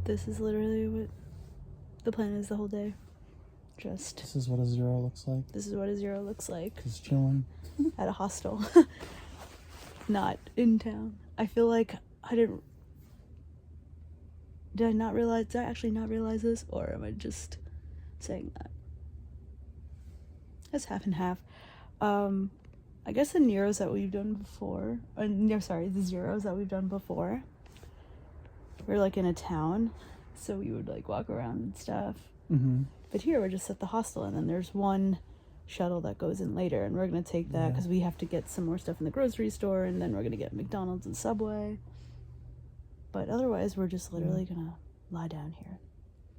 This is literally what the plan is the whole day. Just. This is what a zero looks like. This is what a zero looks like. Just chilling. At a hostel. Not in town. I feel like I didn't. Did I not realize? Did I actually not realize this? Or am I just saying that? It's half and half. I guess the Neros that we've done before. No, sorry, the zeros that we've done before. We're like in a town, so we would like walk around and stuff. Mm-hmm. But here we're just at the hostel, and then there's one shuttle that goes in later, and we're gonna take that because we have to get some more stuff in the grocery store, and then we're gonna get McDonald's and Subway. But otherwise, we're just literally gonna lie down here.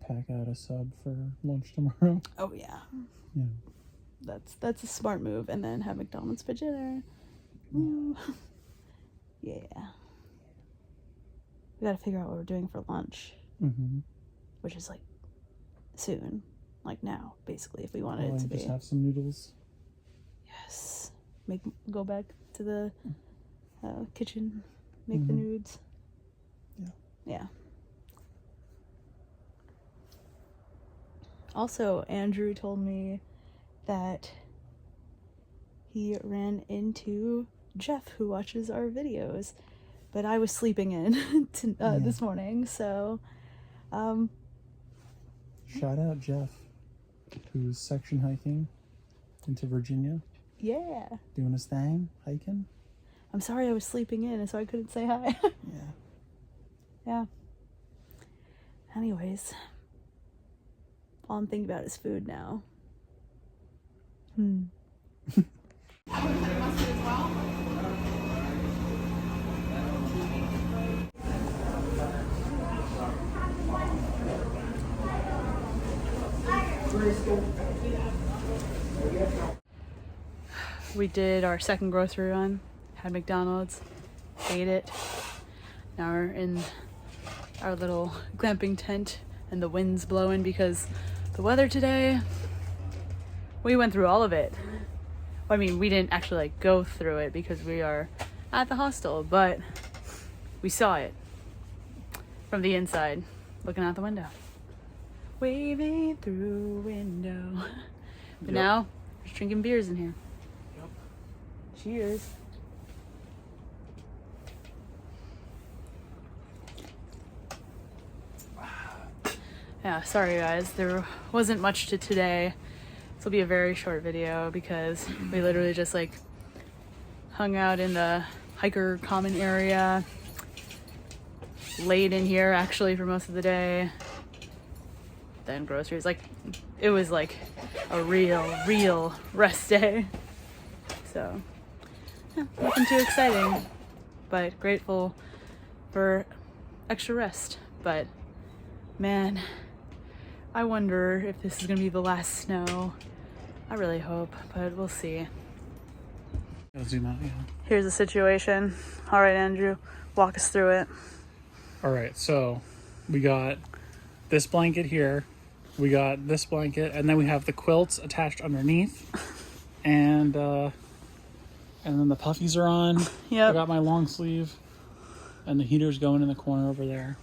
Pack out a sub for lunch tomorrow. Oh yeah. Yeah. That's a smart move, and then have McDonald's for dinner. Ooh. Yeah. We gotta figure out what we're doing for lunch, which is like soon, like now, basically, if we wanted it to be. Just have some noodles. Yes. Go back to the kitchen, make the nudes. Yeah. Also, Andrew told me that he ran into Jeff, who watches our videos, but I was sleeping in this morning, so shout out Jeff, who's section hiking into Virginia. Yeah. Doing his thing, hiking. I'm sorry I was sleeping in, so I couldn't say hi. Yeah. Anyways, all I'm thinking about is food now. We did our second grocery run, had McDonald's, ate it. Now we're in our little glamping tent and the wind's blowing because the weather today, we went through all of it. I mean, we didn't actually like go through it because we are at the hostel, but we saw it from the inside, looking out the window. Waving through window. But now, we're just drinking beers in here. Cheers. Yeah, sorry guys, there wasn't much to today. This will be a very short video because we literally just like hung out in the hiker common area, laid in here actually for most of the day, then groceries. Like, it was like a real rest day. So yeah, nothing too exciting, but grateful for extra rest. But man, I wonder if this is gonna be the last snow. I really hope, but we'll see. I'll zoom out, yeah. Here's the situation. All right, Andrew, walk us through it. All right, so we got this blanket here, we got this blanket, and then we have the quilts attached underneath, and then the puffies are on. Yep. I got my long sleeve, and the heater's going in the corner over there.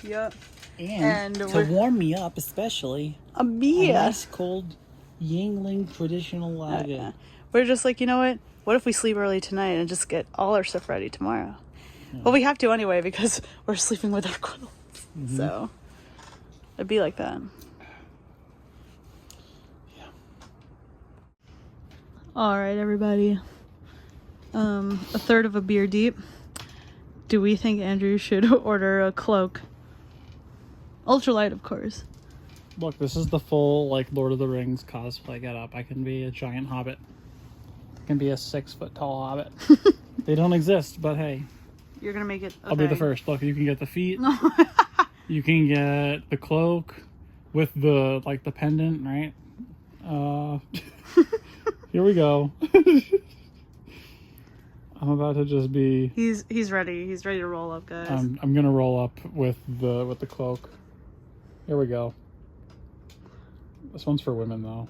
Yep. And to warm me up, especially, a beer. A nice cold Yingling traditional lager. We're just like, you know what if we sleep early tonight and just get all our stuff ready tomorrow? Well, we have to anyway because we're sleeping with our quilts. So it'd be like that. Yeah. All right, everybody. A third of a beer deep. Do we think Andrew should order a cloak? Ultralight, of course. Look, this is the full, like, Lord of the Rings cosplay getup. I can be a giant hobbit. I can be a 6-foot tall hobbit. They don't exist, but hey. You're gonna make it. I'll be the first. Look, you can get the feet. You can get the cloak with the, like, the pendant, right? Here we go. I'm about to just be... He's ready. He's ready to roll up, guys. I'm gonna roll up with the cloak. Here we go. This one's for women though.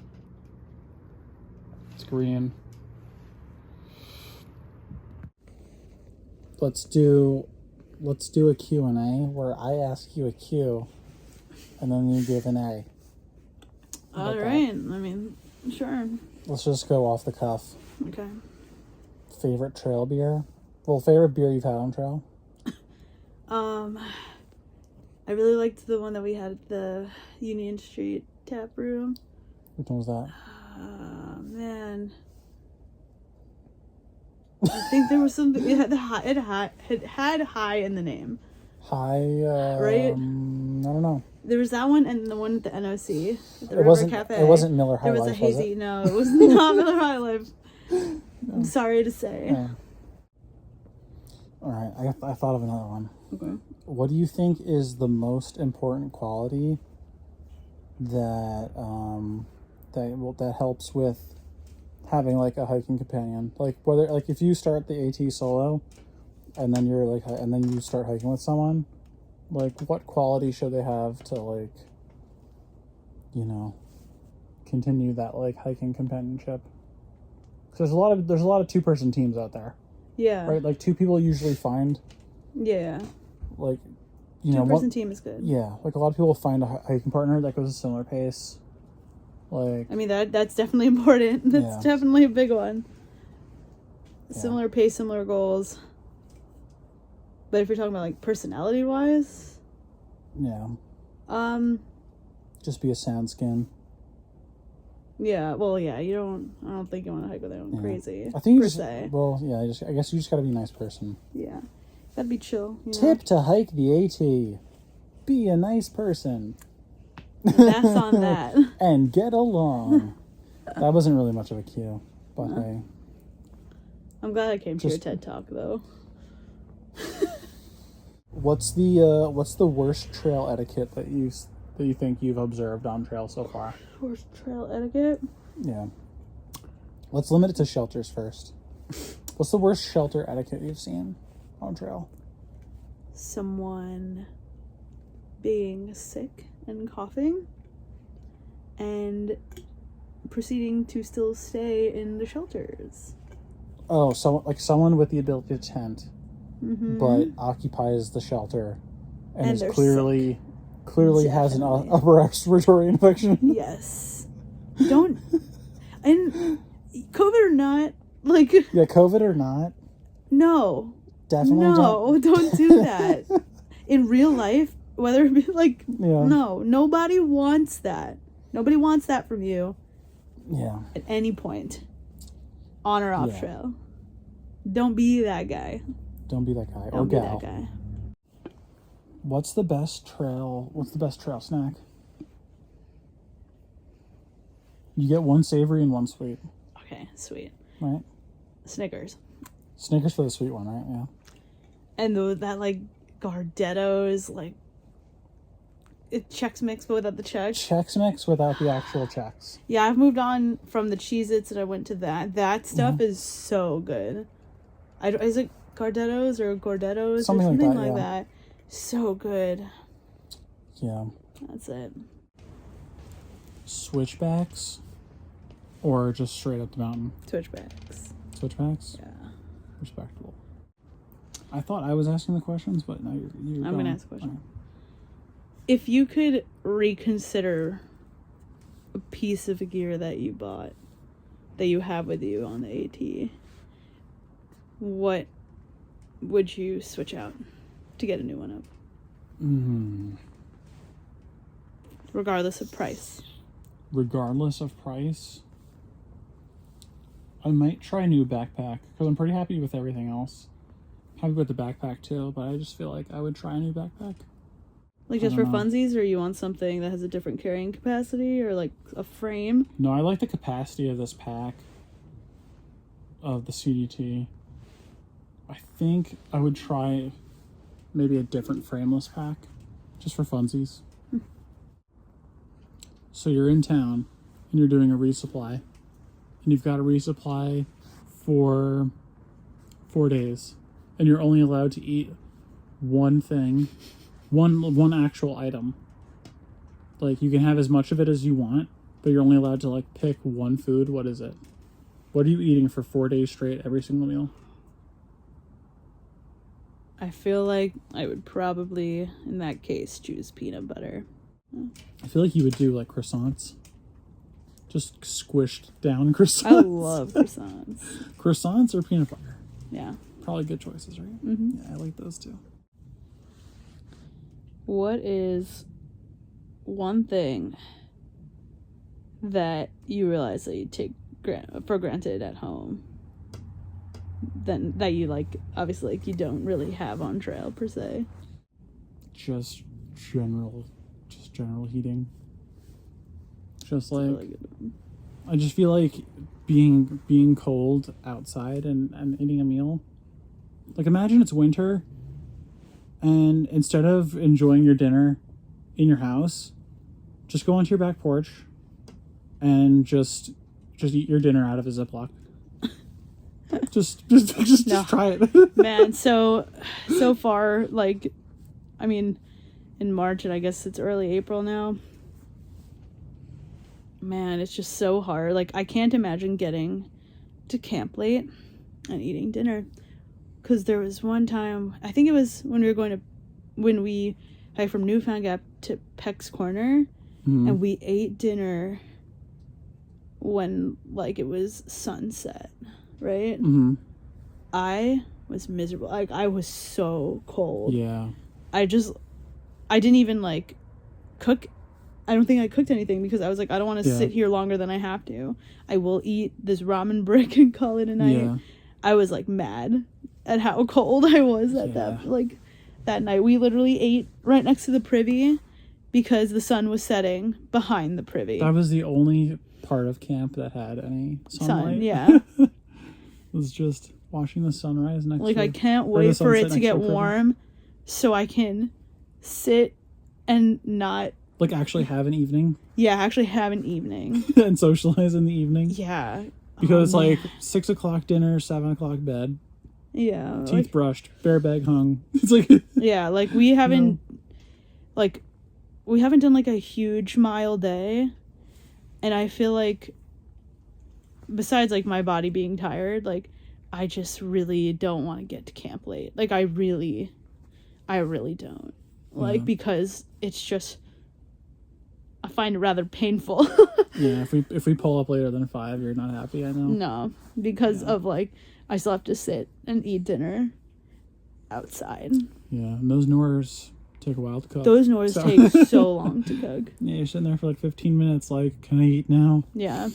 It's green. Let's do a Q&A where I ask you a Q and then you give an A. All right. I mean, sure. Let's just go off the cuff. Okay. Favorite trail beer? Well, favorite beer you've had on trail? I really liked the one that we had at the Union Street tap room. Which one was that? Man. I think there was something. It had high in the name. High. Right? I don't know. There was that one and the one at the NOC. At the It River wasn't. Cafe. It wasn't Miller High There was Life, a hazy. was it? No, it was not Miller High Life. I'm sorry to say. Yeah. All right, I thought of another one. Okay. What do you think is the most important quality that that helps with having like a hiking companion? Like whether like if you start the AT solo, and then you're like and then you start hiking with someone, like what quality should they have to like, you know, continue that like hiking companionship? Because there's a lot of 2-person teams out there. Yeah. Right, like 2 people usually find. Yeah. Like, you know, 2-person team is good. Yeah, like a lot of people find a hiking partner that goes a similar pace. Like, I mean that's definitely important. That's definitely a big one. Similar pace, similar goals. But if you're talking about like personality wise, yeah. Just be a sand skin. Yeah, well, yeah, I don't think you want to hike with anyone crazy. I think you per just, se. well, yeah, I guess you just gotta be a nice person. Yeah. Gotta be chill. You know? Tip to hike the AT. Be a nice person. That's on that. And get along. That wasn't really much of a cue, but hey. I'm glad I came to your TED Talk, though. What's the worst trail etiquette that you think you've observed on trail so far? Worst trail etiquette? Yeah. Let's limit it to shelters first. What's the worst shelter etiquette you've seen on trail? Someone being sick and coughing and proceeding to still stay in the shelters. Oh, so like someone with the ability to tent, mm-hmm. but occupies the shelter and is clearly has an upper respiratory infection. Yes. Don't. And COVID or not, like. Yeah, COVID or not. No. Definitely don't do that. In real life, whether it be like, no, nobody wants that. Nobody wants that from you. Yeah. At any point. On or off trail. Don't be that guy. Don't be that guy. Don't be that guy. What's the best trail snack? You get one savory and one sweet. Okay, sweet. Right? Snickers. Snickers for the sweet one, right? Yeah. And that like Gardetto's, like Chex Mix but without the Chex. Chex Mix without the actual Chex. Yeah, I've moved on from the Cheez-Its and I went to that. That stuff is so good. Is it Gardetto's or Gordetto's something or something like that? So good. Yeah. That's it. Switchbacks or just straight up the mountain? Switchbacks. Switchbacks? Yeah. Respectable. I thought I was asking the questions, but now you're I'm going to ask a question. Right. If you could reconsider a piece of gear that you bought, that you have with you on the AT, what would you switch out to get a new one up? Regardless of price. Regardless of price? I might try a new backpack, because I'm pretty happy with everything else. Happy with the backpack too, but I just feel like I would try a new backpack. Like just for funsies, or you want something that has a different carrying capacity, or like a frame? No, I like the capacity of this pack, of the CDT. I think I would try maybe a different frameless pack, just for funsies. So you're in town, and you're doing a resupply, and you've got a resupply for 4 days, and you're only allowed to eat one thing, one actual item. Like, you can have as much of it as you want, but you're only allowed to like pick one food, what is it? What are you eating for 4 days straight, every single meal? I feel like I would probably, in that case, choose peanut butter. I feel like you would do like croissants. Just squished down croissants. I love croissants. Croissants or peanut butter? Yeah. Probably good choices, right? Mm-hmm. Yeah, I like those too. What is one thing that you realize that you take for granted at home, then that you like, obviously, like, you don't really have on trail per se? Just general heating. Just That's a like, really good one. I just feel like being cold outside and eating a meal. Like, imagine it's winter, and instead of enjoying your dinner in your house, just go onto your back porch and just eat your dinner out of a Ziploc. just try it. Man, so far, like, I mean, in March, and I guess it's early April now. Man, it's just so hard. Like, I can't imagine getting to camp late and eating dinner. Because there was one time, I think it was when we hiked from Newfound Gap to Peck's Corner, and we ate dinner when, like, it was sunset, right? Mm-hmm. I was miserable. Like, I was so cold. Yeah. I didn't even, like, cook. I don't think I cooked anything because I was like, I don't want to sit here longer than I have to. I will eat this ramen brick and call it a night. Yeah. I was, like, mad at how cold I was at that night. We literally ate right next to the privy because the sun was setting behind the privy. That was the only part of camp that had any sunlight. Yeah. It was just watching the sunrise next to Like, I can't wait for it to get warm so I can sit and not... Like, actually have an evening. Yeah, actually have an evening. And socialize in the evening. Yeah. Because it's like 6 o'clock dinner, 7 o'clock bed. Yeah. Teeth brushed, bare bag hung. It's like... Yeah, like, we haven't... Like, we haven't done, like, a huge mile day. And I feel like, besides, like, my body being tired, like, I just really don't want to get to camp late. Like, I really don't. Like, because it's just... I find it rather painful. Yeah, if we pull up later than 5, you're not happy, I know. No, because of, like, I still have to sit and eat dinner outside. Yeah, and those Noors take a while to cook. Those Noors take so long to cook. Yeah, you're sitting there for like 15 minutes like, can I eat now? Yeah.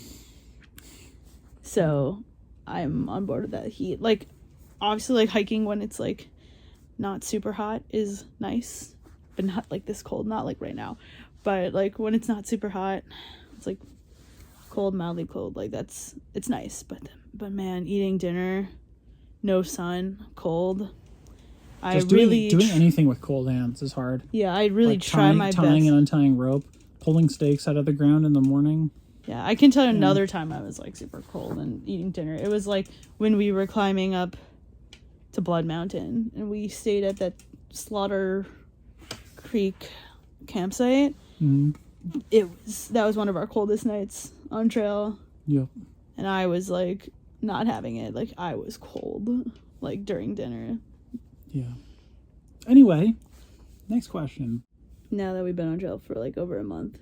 So, I'm on board with that heat. Like, obviously, like, hiking when it's, like, not super hot is nice. But not, like, this cold. Not, like, right now. But, like, when it's not super hot, it's, like, cold, mildly cold. Like, it's nice. But man, eating dinner, no sun, cold. Doing anything with cold hands is hard. Yeah, I really like try my best. Tying and untying rope, pulling stakes out of the ground in the morning. Yeah, I can tell you another time I was, like, super cold and eating dinner. It was, like, when we were climbing up to Blood Mountain, and we stayed at that Slaughter Creek campsite. Mm-hmm. That was one of our coldest nights on trail. Yep. And I was, like, not having it. Like, I was cold, like, during dinner. Yeah. Anyway, next question. Now that we've been on trail for, like, over a month,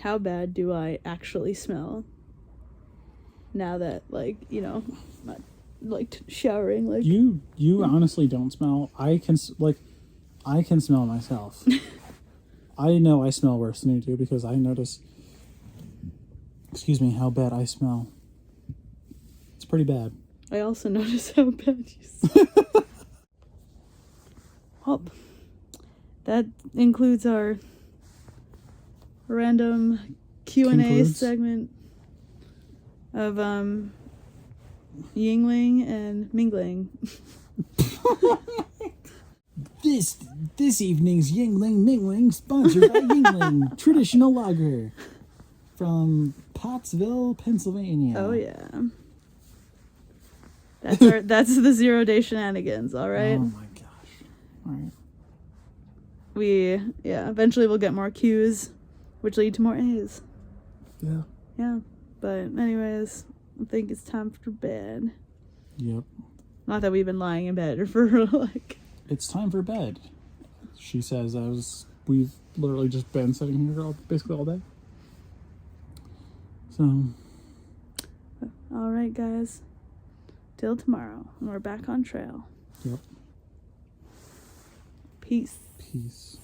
how bad do I actually smell? Now that, like, you know, I'm not, like, showering, like... You honestly don't smell. I can smell myself. I know I smell worse than you do because I notice, how bad I smell. It's pretty bad. I also notice how bad you smell. Well, that includes our random Q&A segment of Yingling and Mingling. This evening's Yingling Mingling sponsored by Yingling traditional lager from Pottsville, Pennsylvania. Oh yeah. That's the 0 day shenanigans, all right? Oh my gosh. All right. Eventually we'll get more cues which lead to more A's. Yeah. Yeah. But anyways, I think it's time for bed. Yep. Not that we've been lying in bed for like... It's time for bed, she says, as we've literally just been sitting here basically all day. So... All right, guys. Till tomorrow. And we're back on trail. Yep. Peace. Peace.